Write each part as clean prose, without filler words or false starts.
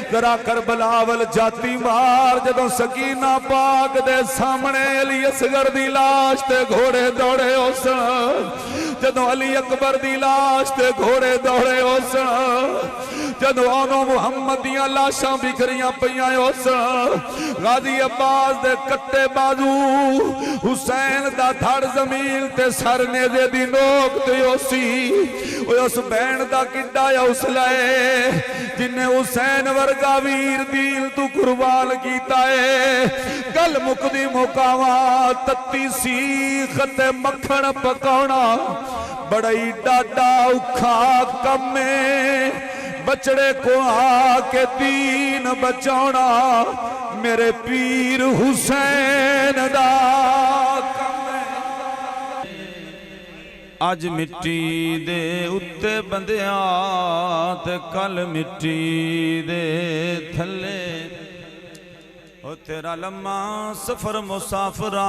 करा करबला वल जाती मार जदों सकीना पाक दे सामने अली असगर दी लाश ते घोड़े दौड़े उसन जदों अली अकबर दी लाश ते घोड़े दौड़े उसन जदों ओनों मुहम्मद दियां लाशां बिखरियां पईयां उसन गाजी अब्बास दे कट्टे बाजू हुसैन दा धड़ जमीन ते सर नेज़े दी नोक ते उसी उस भैन दा किड्डा हौसला है जिन्हें हुसैन वर्गा वीर दीन तू कुर्बान कीता है। गल मुकदी मुकावा तत्ती सीख ते मक्खण पकाउणा बड़ा ही डाडा औखा कम है बचड़े को आके दीन बचाना मेरे पीर हुसैन दा अज मिट्टी दे उत्ते बंदिया ते कल मिट्टी दे थले ओ तेरा लम्मा सफर मुसाफरा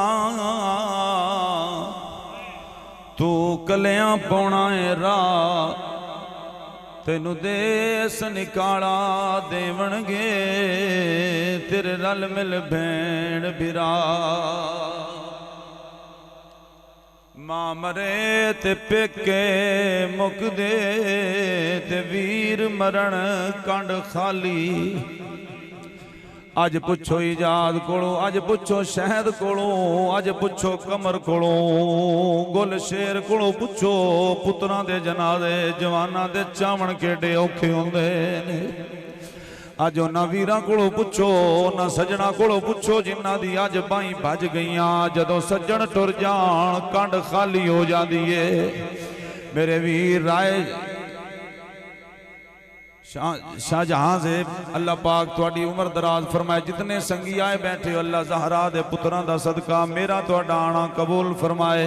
तू कलियां पौना है राह तेनू देस निकाला देवणगे तेरे रल मिल भैन बिरा मां मरे ते पेके मुकदे ते वीर मरण कंड खाली अज पुछो इजाद कोलों अज पुछो शहद कोलों अज पुछो कमर कोलों गुल शेर कोलों पुछो पुत्रां दे जनाजे जवानां दे चावण केडे औखे हुंदे ने अज उन्हां वीरां कोलों पुछो उन्हां सज्जणां कोलों पुछो जिन्हां दी अज बाहीं भज गईयां जदों सज्जण टुर जाण कंड खाली हो जांदी है। मेरे वीर राय शाहजहां से अल्लाह पाक तुहाडी उम्र दराज फरमाए जितने संगी आए बैठे हो अल्लाह ज़हरा दे पुत्रां दा सदका मेरा तुहाडा आना कबूल फरमाए।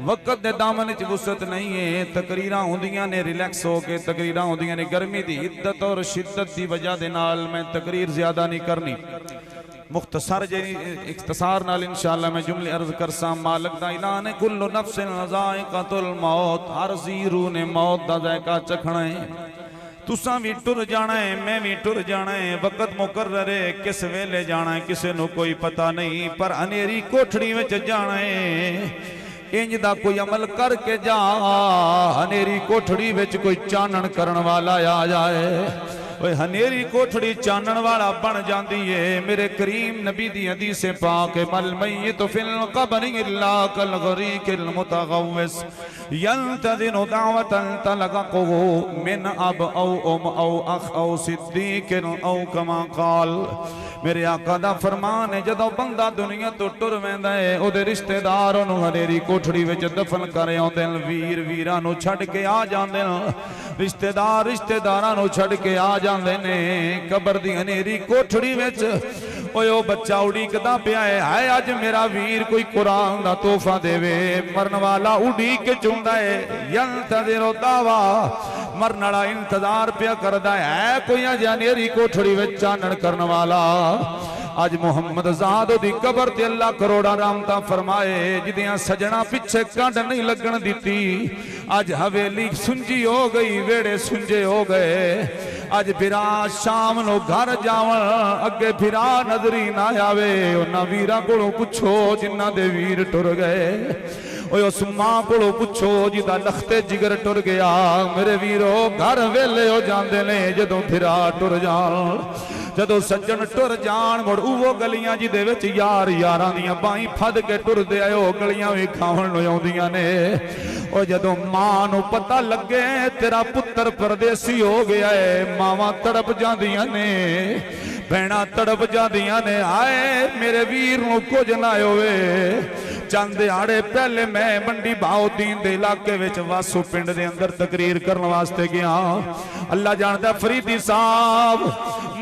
वक्त दे दामन च वुसत नहीं है तकरीरां होंदियां ने रिलैक्स हो के तकरीरां होंदियां ने गर्मी दी हिद्दत और शिद्दत की वजह दे नाल मैं तकरीर ज्यादा नहीं करनी मुख्तसर जी इख्तसार नाल इंशाअल्लाह मैं जुमले अर्ज करसा। मालिक दा ऐलान है कुल्लु नफ्सिन ज़ाइक़तुल मौत हर ज़ीरू ने मौत दा जायका चखना है तुसा भी टुर जाना है मैं भी टुर जाना है वक्त मुकर्रर है किस वेले जाना है किसी को कोई पता नहीं पर अनेरी कोठड़ी में जाना है इंज दा कोई अमल करके जा हनेरी कोठड़ी विच कोई चानन करन वाला आ जाए ओए हनेरी कोठड़ी चानन वाला बन जाती है। मेरे करीम नबी दी हदीस पाक मल मय्यितु फिल क़ब्रि इल्ला कल गरीक़िल मुतग़व्विस यंतज़िरु दावतन तलक़क़ुहु मिन अब औ उम औ अख औ सिद्दीक़िन औ कमा क़ाल। मेरे आका दा फरमान है जदों बंदा दुनिया तो टुर वैंदा है ओदे रिश्तेदार ओनू हनेरी कोठड़ी विच दफन कर आउंदे ने वीर वीरां नू छड्ड के आ जांदे ने रिश्तेदार रिश्तेदारां नू छड्ड के आ जांदे ने कबर दी हनेरी कोठड़ी विच ओए ओ बच्चा उड़ीकदा पिया है अज मेरा वीर कोई कुरान दा तोहफा देवे मरन वाला उड़ीक के चुंदा है यंतज़िरु दावा मरन वाला इंतजार पिया करदा है कोई अज हनेरी कोठड़ी विच चानन करन वाला अज मुहम्मद ज़ाद दी कबर ते अल्लाह करोड़ा रहमतां फरमाए जिदियां सजना पिछे कंड नहीं लगन दिती अज हवेली सुंजी हो गई वेड़े सुंजे हो गए अज फिरा शाम नो घर जावन अगे फिरा नजरी ना आवे उन्हां वीरां कोलों पुछो जिन्हां दे वीर टुर गए ओए उस मां कोलों पुछो जिदा लखते जिगर टुर गया मेरे वीरो घर वेले हो जांदे ने जदों फिरा टुर जान जदों सज्जन टुर जान मुड़ उवो गलियां जिदे विच यार यारां दियां बाहीं फद के टुरदे आए ओ गलियां भी खावन नूं आउंदियां ने ओ जदों मां नूं पता लगे तेरा पुत्र परदेसी हो गया है मावां तड़प जांदियां ने भैणां तड़प जांदियां ने आए मेरे वीर नूं कुछ ना होवे। चंद दिहाड़े पहले मैं मंडी भाउद्दीन दे इलाके विच वासू पिंड दे अंदर तकरीर करन वास्ते गया अल्लाह जानदा फरीदी साहब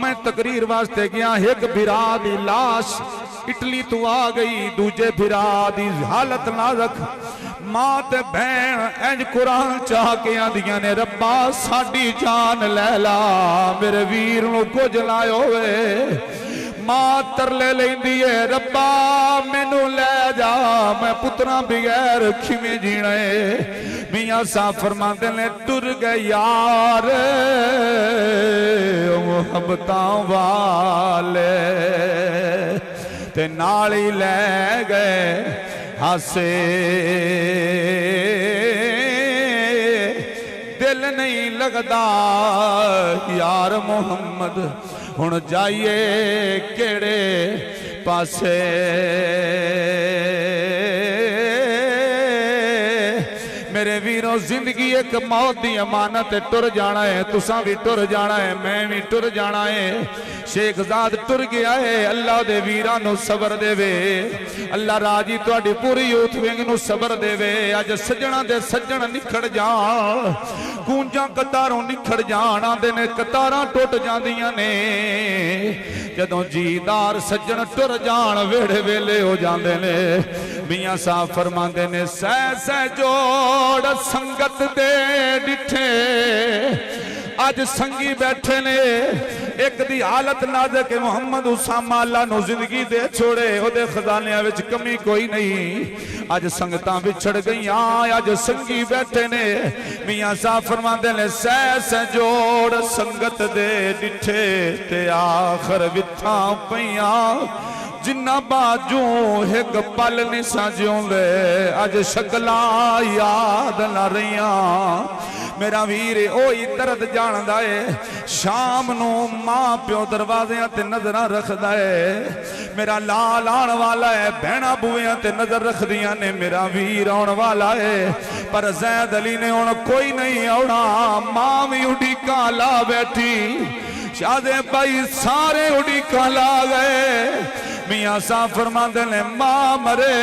मैं तकरीर वास्ते गया एक भिरा दी लाश इटली तो आ गई दूजे भिरा दी हालत नाजुक मां ते भैन इंज कुरान चाह के आंदियां ने रब्बा साडी जान लै ला मेरे वीर नूं कुछ ना होवे मां तरले लेंदी है रब्बा मैनू ले जा मैं पुत्रा बगैर किवें जीना है। मियां साहब फरमाते ने टुर गए यार मोहब्बतां वाले ते नाल ही ले गए हासे दिल नहीं लगदा यार मोहम्मद हुण जाइए केड़े पासे। मेरे वीरों जिंदगी एक मौत की अमानत है टुर जाना है तुसा भी टुर जाना है मैं भी टुर जाना है। शेखजाद टुर गया है अल्लाह दे वीरां नू सबर देवे अल्लाह राजी तुहाडी पूरी यूथ विंग नू सबर देवे। अज सज्जणा दे सज्जण निखड़ जाण कूंजां कतारों निखड़ जाण आंदे ने कतारां टुट जांदियां ने जदों जीदार सज्जण टुर जाण वेड़े वेले हो जांदे ने। मियां साहब फरमांदे ने सह सह जोड़ संगत दे डिठे अज संगी बैठे ने एक दी हालत नाज़ुक है मुहम्मद उसामा अल्लाह नू जिंदगी दे छोड़े ओदे खजानियां विच कमी कोई नहीं। अज संगतां विछड़ गईयां अज संगी बैठे ने। मियां साहब फरमांदे ने सह सह जोड़ संगत दे डिठे ते आखर विथां पईयां जिन्ना बाजू एक पल नहीं साजियोंदे अज शक्लां याद न रहियां। मेरा वीर ओही दर्द जानदा है शाम नू मां प्यो दरवाज़ियां ते नजर रखदा है। मेरा लाल आने वाला है भैणा बुआ ते नजर रखदियां ने मेरा वीर आने वाला है पर जैद अली ने हुण कोई नहीं आउणा। मां भी उड़ीका ला बैठी शादे भाई सारे उड़ीका ला गए। मियां साहब फरमांदे ने मां मरे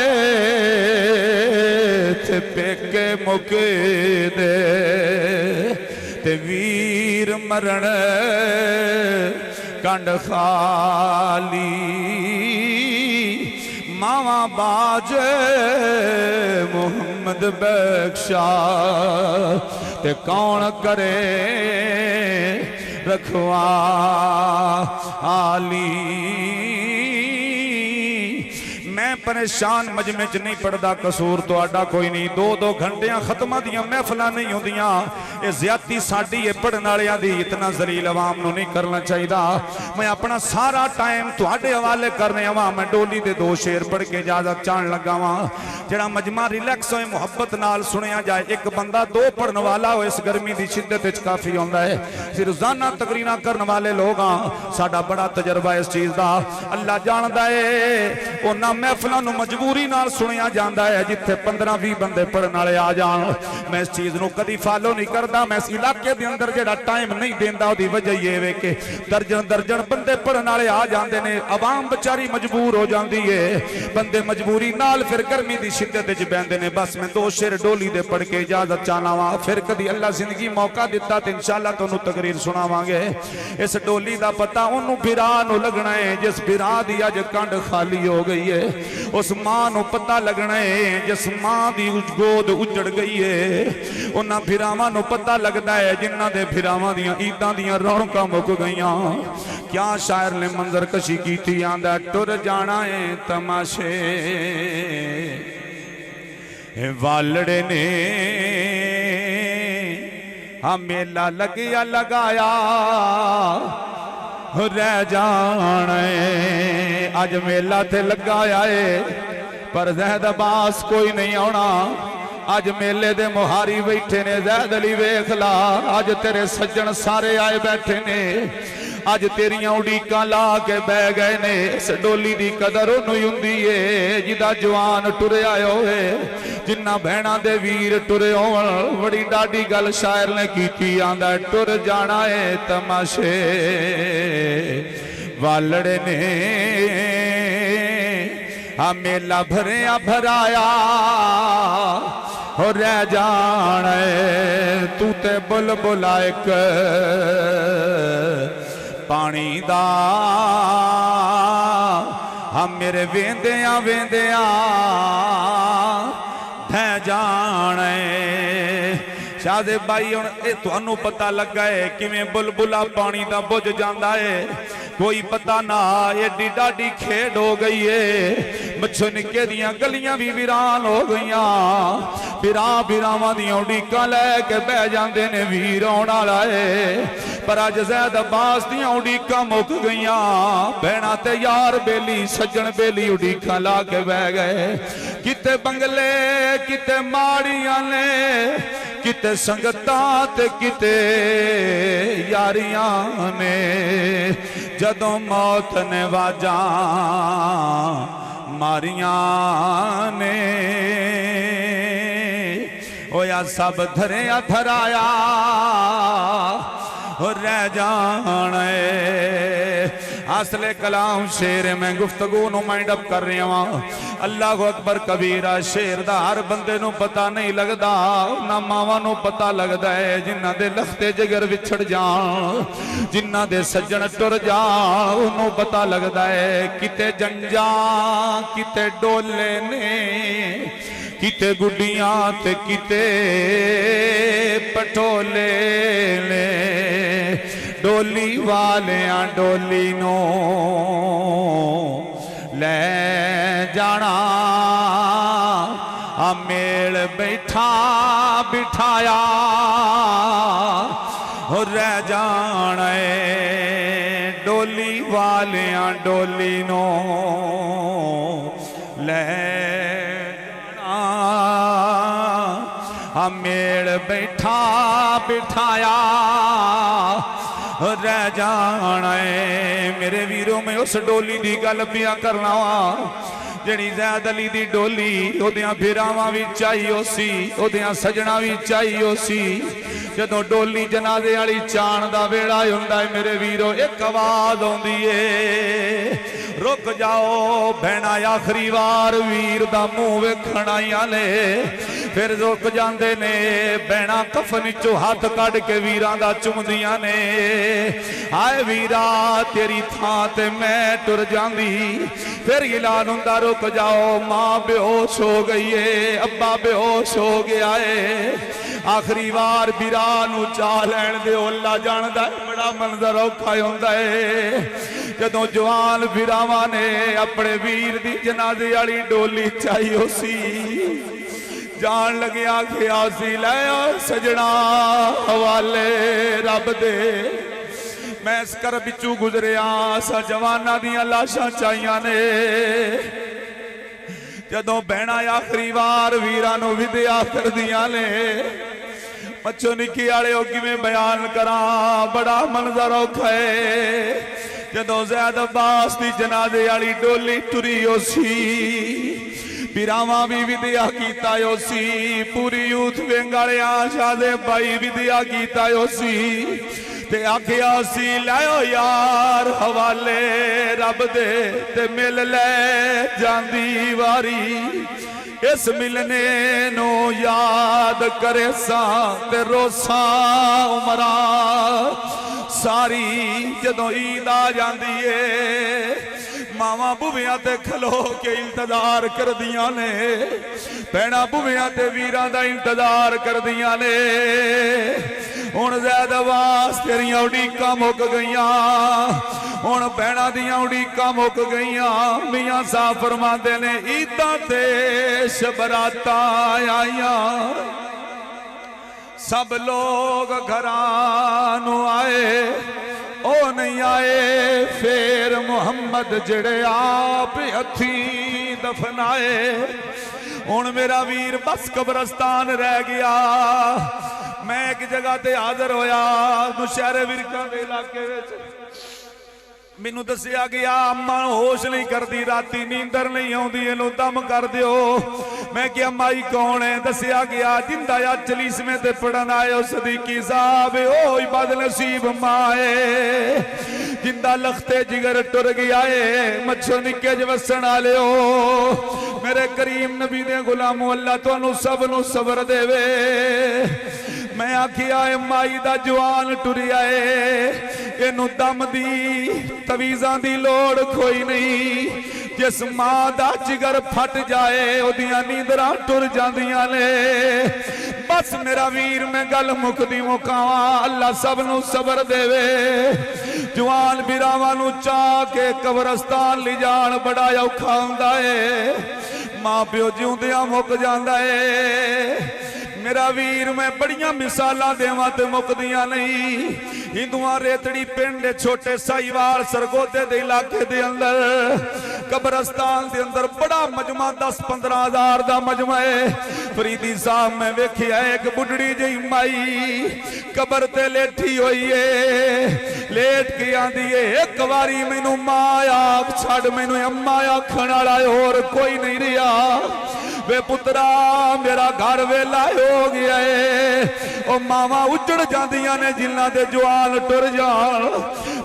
ते पेके मुके दे ते वीर मरण कंड खाली मावा बाज मुहम्मद बख्शा ते कौन करे रखवा आली। मैं परेशान मजमे च नहीं पढ़दा कसूर तुहाडा कोई नहीं। दो दो घंटियां खत्मा दियां महफिलां नहीं होंदियां ये ज्यादती साडी है पढ़न वालियां दी। इतना जलील अवाम नूं नहीं करना चाहिदा। मैं अपना सारा टाइम तुहाडे हवाले करने आवां। मैं डोली दे दो शेर पढ़ के इजाजत चाहण लगा वां जेड़ा मजमा रिलैक्स होए मुहब्बत नाल सुनिया जाए। एक बंदा दो पढ़न वाला हो इस गर्मी की शिद्दत विच काफी होंदा है। फिर रोजाना तकरीरां करन वाले लोग हां साडा बड़ा तजर्बा इस चीज दा अल्लाह जानदा है। उन्हां महफिलों नूं मजबूरी नाल सुनिया जाता है जिथे 15-20 बंदे पढ़ने वाले आ जान। मैं इस चीज़ नूं कदी फॉलो नहीं करता। मैं इस इलाके के अंदर जिहड़ा टाइम नहीं देंदा उहदी वजह ये वे कि दर्जन दर्जन बंदे पढ़ने वाले आ जाते हैं। आवाम बेचारी मजबूर हो जाती है। बंदे मजबूरी नाल फिर गर्मी की शिद्दत च बहते हैं। बस मैं 2 शेर डोली दे पढ़ के इजाजत चाहना वा। फिर कभी अल्लाह जिंदगी मौका दिता तो इंशाअल्लाह तुहानूं तकरीर सुनावांगे। इस डोली का पता उन्होंने बिरा नूं लगना है जिस बिरा की अज कंड खाली हो गई है। उस मां नूं पता लगना है जिस मां की गोद उजड़ गई है। उन्हां फिरावां नूं पता लगता है जिन्हां दे फिरावां दियां ईदां दियां रौनकां मुक गईयां। क्या शायर ने मंजर कशी की थी आंदा टुर जाना है तमाशे वालड़े ने हाँ मेला लगिया लगाया रह जाना है। अज मेला ते लगाया है पर ज़ैद अब्बास कोई नहीं आना। अज मेले दे मुहारी बैठे ने ज़ैद अली वेख ला। अज तेरे सज्जन सारे आए बैठे ने। अज तेरियां उड़ीकां ला के बह गए ने। इस डोली दी कदर उन्होंने हुंदी है जिदा जवान टुरिया होए जिन्ना भैणा दे वीर टुरे होवन। बड़ी डाडी गल शायर ने की आंदा टुर जाना है तमाशे वालड़े ने हाँ मेला भरिया भराया हो रह जाना है। तू ते बुलबुल एक पानी दा हम मेरे वेंदिया वेंदिया ढह जाना है। शाहज़ेब भाई हुण तुहानूं पता लगा है किवें बुलबुला पानी दा बुझ जांदा है। कोई पता ना एडी डाडी खेड हो गई है। मच्छो निके दियां गलियां भी वीरान हो गईयां। बिरावां दियां उड़ीकां लैके बह जांदे ने वीर आउण वाला है। पर अज ज़ैद अब्बास दियां उड़ीकां मुक गईयां। भैणां ते यार बेली सज्जण बेली उड़ीकां ला के बह गए। किते बंगले किते माड़ियां ने, किते संगतां ते किते यारियां ने। जदों मौत ने वाजां मारियां ने, होया सब धरिया धराया रह जाने। असले कलाम शेर मैं गुफ्तगू नूं माइंड अप कर रहा वां। अल्लाह अकबर कबीरा। शेर दा हर बंदे नूं पता नहीं लगदा, ना मावां नूं पता लगदा है जिन्हां दे लखते जिगर विछड़ जान, जिन्हां दे सज्जण टुर जान, उन्हों पता लगदा है। किते जंजां किते डोले ने, किते गुड्डियां ते किते पटोले ने। डोली वालियां डोली नो ले जाना, आ मेल बैठा बिठाया रह जाना। डोली वालियां डोली नो ले मेल बैठा बिठाया रह जाना है। मेरे वीरों में उस डोली की गल पिया करना वा जिहड़ी ज़ैद अली दी डोली ओदियां फिरावां भी चाहिए सी, ओदियां सजना भी चाहिए सी। जदों डोली जनाजे वाली चाण दा वेड़ा हुंदा है मेरे वीरो, एक आवाज़ आउंदी है रुक जाओ भैणा आखिरी वार वीर दा मुंह वेखण आईयां ने। फिर रुक जांदे ने भैणा कफन चो हाथ कढ़ के वीरां दा चुमदियां ने। आए वीरा तेरी थां ते मैं टुर जांदी। फिर ऐलान हुंदा रुक जाओ मां बेहोश हो गई है, अब्बा बेहोश हो गया है। आखिरी वार वीरा नूं चा लैण दे। अल्लाह जानदा है बड़ा मंजर औखा हुंदा है जदों जवान वीरावां ने अपने वीर दी जनाजे वाली डोली चाहिए सी। जान लगे आखिया सी लै सजना हवाले रब दे। मैं इस घर बिचू गुजरिया सा जवाना दियां लाशां चाहिए ने। जदों भैणा आखिरी वार वीरां नूं विदया करदियां ने। मच्छो निकी वाले किवें बयान करा, बड़ा मंजर औखा है। जदों ज़ैद अब्बास दी जनाजे वाली डोली तुरी हो सी, बिरावां भी विदया कीता हो सी, पूरी यूथ विंग वाले शादे भाई विदया कीता हो सी। ते आखिया सी लाओ यार हवाले रब दे ते मिल ले जांदी वारी। इस मिलने नो याद करे सा ते रोसा उमरा सारी। जदों ईद आ जांदी है मावां बुवियां ते खलो के इंतजार करदियां ने। भैणां बुवियां ते वीरां दा इंतजार करदियां ने। हुण ज़ैद अब्बास तेरियां उड़ीकां मुक गईयां, हुण भैणां दियां उड़ीकां मुक गईयां। मियां साहब फरमांदे ने ईदां ते शबरातां आईयां, सब लोग घरां नूं आए, ओ नहीं आए फिर मुहम्मद जिहड़े आप हथी दफनाए। हुण मेरा वीर बस कब्रस्तान रह गया। मैं एक जगह ते हाजिर होया नौशहरे विरकां दे इलाके विच। मैनू दसिया गया अम्मा होश नहीं करती, राती नींदर नहीं आती, इनू दम कर दियो। मैं क्या माई कौन है? दसिया गया जिंदा या चलीसवें ते पढ़न आए सदीकी साहब, ओ बदनसीब माए जिंदा लखते जिगर टुर गया है। मच्छो निके च वसन वाले हो मेरे करीम नबी दे गुलामो, अल्लाह तुहानू सब नू सबर देवे। मैं आखिया माई दा जवान टुरिया है, इनू दम दी तवीज़ां दी लोड़ कोई नहीं। जिस मां दा जिगर फट जाए ओदियां नींदरां टुर जांदियां ने। बस मेरा वीर मैं गल मुकदी मुकावां, अल्लाह सब नू सबर देवे। जवान बिरावां नूं चाह के कब्रस्तान ले जाण बड़ा औखा हुंदा है। मां प्यो जिउंदियां मुक जांदा है। मेरा वीर मैं बड़ियां मिसालां देवां ते मुकदियां नहीं। हिंदुआं रेतड़ी पिंड छोटे साईवाल सरगोदे दे इलाके दे अंदर कब्रस्तान दे अंदर बड़ा मजमा 10-15 हज़ार दा मजमा है। फरीदी साहब मैं वेखिया एक बुढ़ड़ी जी माई कबर ते लेटी हुई है। लेट के आंदी है एक बारी मैनू मां आख छड़ मैनू अम्मा आखण वाला होर कोई नहीं रहा। वे पुत्रा मेरा घर वेला हो गया है। ओ मावा उजड़ जांदियां ने जिन्ना दे जवान टुर जान,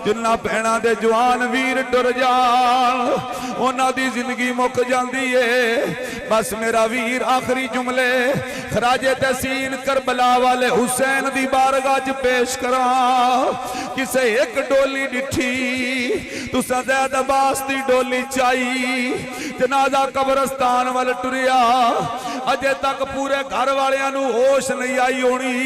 जिन्ना भैणा दे जवान वीर टुर जान, उन्हां दी जिंदगी मुक जांदी है। बस मेरा वीर आखिरी जुमले खराजे तहसीन करबला वाले हुसैन दी बारगाह च पेश करा। किसे एक डोली डिठी तुसा ज़ैद अब्बास दी डोली चाई, जनाजा कब्रस्तान वाल टुरिया। अजे तक पूरे घर वालियां नू होश नहीं आई होनी।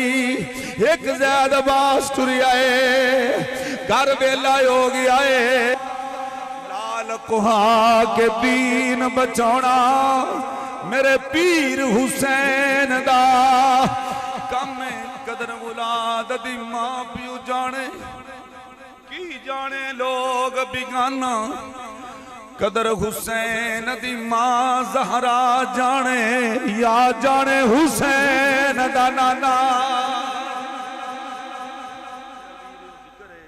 एक ज़ैद अब्बास टुरिया है, घर वेला हो गया है। लाल कुहा के दीन बचाना मेरे पीर हुसैन दा कम कदर मुलाद दी मां प्यू जाने की जाने लोग बिगाना। कदर हुसैन दी मां ज़हरा जाने या जाने हुसैन दा नाना।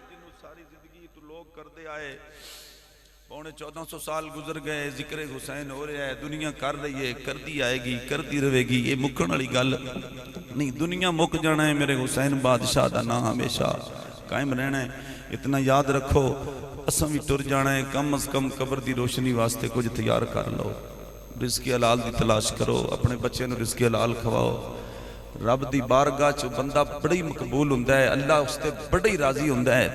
जिन्हों सारी जिंदगी तो लोग करते आए, पौने 1400 साल गुजर गए, जिक्र हुसैन हो रहा है, दुनिया कर रही है, करती आएगी, करती रहेगी। ये मुकण वाली गल नहीं, दुनिया मुक जाना है। मेरे हुसैन बादशाह का नाम हमेशा कायम रहना है। इतना याद रखो, असां भी टुर जाना है। कम अज कम कबर की रोशनी वास्ते कुछ तैयार कर लो। रिज़्क़ हलाल की तलाश करो, अपने बच्चे को रिज़्क़ हलाल खवाओ। रब की बारगाह च बंदा बड़ा ही मकबूल होंदा है। अल्लाह उससे बड़ा ही राजी होंदा है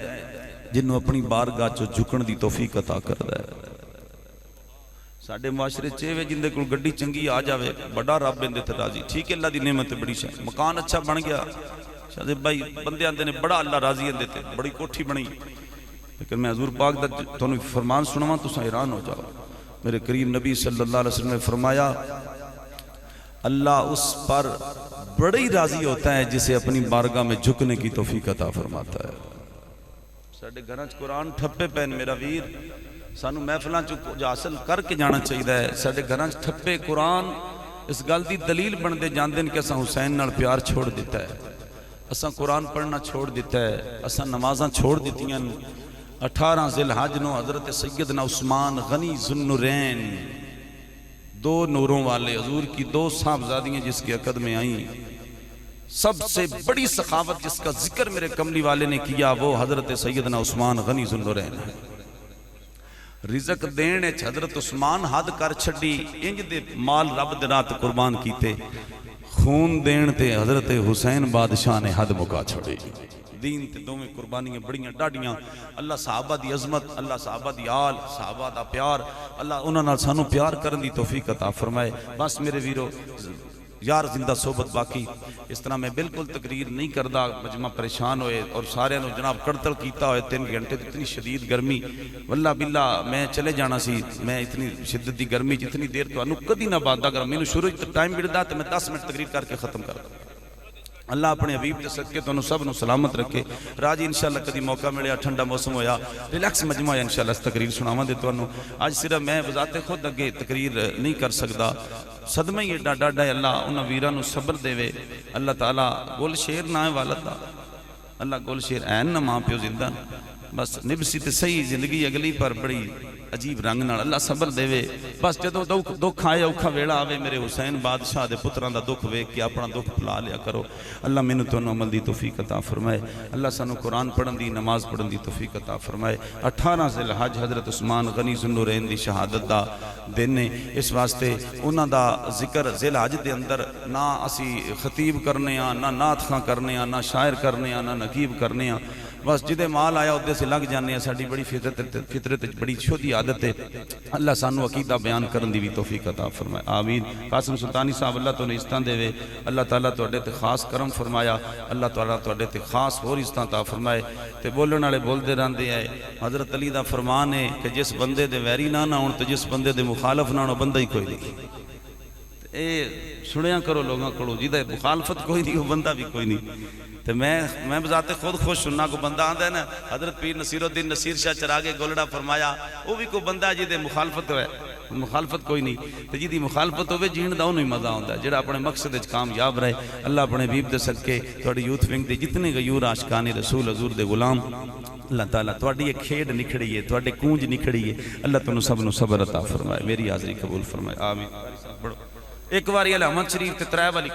जिन्हों अपनी बारगाह चो झुकण की तौफीक अता करता है। साडे मुआशरे चे जिंदे कोल गड्डी चंगी आ जाए, बड़ा रब इहदे ते राजी। ठीक है, अल्लाह की नेमत बड़ी शा, मकान अच्छा बन गया, शायद भाई बंदे आंदे ने बड़ा अल्लाह राजी इहदे ते, बड़ी कोठी बनी। लेकिन मैं हजूर पाक दा तुहानू फरमान सुनावां, तुसीं हैरान हो जाओ। मेरे करीम नबी सल्लल्लाहु अलैहि वसल्लम ने फरमाया, अल्लाह उस पर बड़ा ही राजी होता है जिसे अपनी बारगाह में झुकने की तौफीक अता फरमाता है। साडे घरां च कुरान ठप्पे पैन मेरा वीर, सानू महफिलां च हासिल करके जाना चाहिए है। साडे घरां च ठप्पे कुरान इस गल की दलील बनते जाते हैं कि असां हुसैन नाल प्यार छोड़ दिता है, असां कुरान पढ़ना छोड़ दिता है, असां नमाज़ां छोड़ दित्तियां। 18 ज़िलहज नूं हज़रत सैयदना उस्मान गनी ज़ुन्नुरैन, दो नूरों वाले हजूर की दो साहबजादियाँ जिसके अकद में आई, सबसे बड़ी सखावत जिसका जिक्र मेरे कमली वाले ने किया वो हजरत सैयदना उस्मान गनी ज़ुन्नुरैन है। रिज़्क़ देने हजरत उस्मान हद कर छड़ी, इंज दे माल रब दे रात कुर्बान कीते। खून देण ते हजरत हुसैन बादशाह ने हद मुका छड़ी। दीन ते दोवें कुर्बानियां बड़ियां डाडियां। अल्लाह साहबा दी अजमत, अल्लाह साहबा दी आल, साहबा दा प्यार, अल्लाह उन्हां नाल सानू प्यार करन दी तौफीक अता फरमाए। बस मेरे वीरो यार जिंदा सोबत बाकी। इस तरह मैं बिल्कुल तकरीर नहीं करता, मजमा परेशान होए और सारे जनाब कड़तल किया होए 3 घंटे। इतनी शदीद गर्मी, वल्ला बिल्ला मैं चले जाना सी। मैं इतनी शिद्दत की गर्मी इतनी देर तो कदी ना बात, अगर मैंने शुरू टाइम मिलता तो मैं 10 मिनट तकरीर करके खत्म कर। अल्लाह अपने हबीब के सदके तुहानू सब नू सलामत रखे। राजी इंशाअल्लाह कदी मौका मिले, ठंडा मौसम होया, रिलैक्स मजमा होया, इंशाअल्लाह तकरीर सुनावां दे तुहानू। अज सिर्फ मैं वजाते खुद अगे तकरीर नहीं कर सकता, सदमा ही एडा डाडा है। अल्लाह उन्हां वीरां नू सब्र देवे। अल्लाह ताला गुल शेर ना है वालद दा, अल्लाह गुल शेर ऐन ना मां प्यो जिंदा, बस निभसी तो सही जिंदगी अगली पर बड़ी अजीब रंग नाल अल्लाह सबर देवे। बस जदों दुख आए, औखा वेला आवे, मेरे हुसैन बादशाह दे पुत्रां दा दुख वेख के अपना दुख भुला लिया करो। अल्लाह मैनू तुहानू अमल दी तौफीक अता फरमाए। अल्लाह सानू कुरान पढ़न दी, नमाज पढ़न दी तौफीक अता फरमाए। 18 ज़िलहज हज़रत उस्मान गनी ज़ुन्नुरैन दी शहादत दा दिन है। इस वास्ते उन्हां दा जिक्र ज़िलहज दे अंदर ना असी खतीब करने, ना नात खां करने, ना शायर करने, ना नकीब करने, बस जिदे माल आया उदे से लग जाने, साडी बड़ी फितरत बड़ी छोटी आदत है। अल्लाह सानू अकीदा बयान करन दी भी तौफीक अता फरमाए, आमीन। कासिम सुल्तानी साहब अल्लाह तो इज्जतां देवे, अल्लाह ताला तुहाडे ते खास करम फरमाया, अल्लाह ताला तुहाडे ते खास होर इज्जतां अता फरमाए। ते बोलण वाले बोलते रहंदे है, हज़रत अली दा फरमान है कि जिस बंदे दे वैरी ना होण ते जिस बंदे दे मुखालफ ना हो बंदा ही कोई नहीं। ये सुनिया करो लोगों को, जिहदे मुखालफत कोई नहीं वो बंदा भी कोई नहीं। तो मैं बजाते खुद खुश सुनना, को बंदा आंदा है ना, हजरत पीर नसीरुद्दीन नसीर शाह चरागे गोलड़ा फरमाया वो भी कोई बंदा जिहदे मुखालफत है, मुखालफत कोई नहीं। तो जिहदी मुखालफत होवे जीण दा उन्हें मज़ा आंदा, जिहड़ा अपने मकसद विच कामयाब रहे। अल्लाह अपने हबीब दे सदके तुहाडी यूथ विंग दे जितने गयूर आशिकाने रसूल हजूर दे गुलाम, अल्लाह ताला तुहाडी ये खेड निखड़ी है, तुहाडे कूंज निखड़ी है, अल्लाह तुहानू सब नू सबर अता फरमाए, मेरी हाज़री कबूल फरमाए, आमीन। एक बार अहमद शरीफ ते त्रै वाली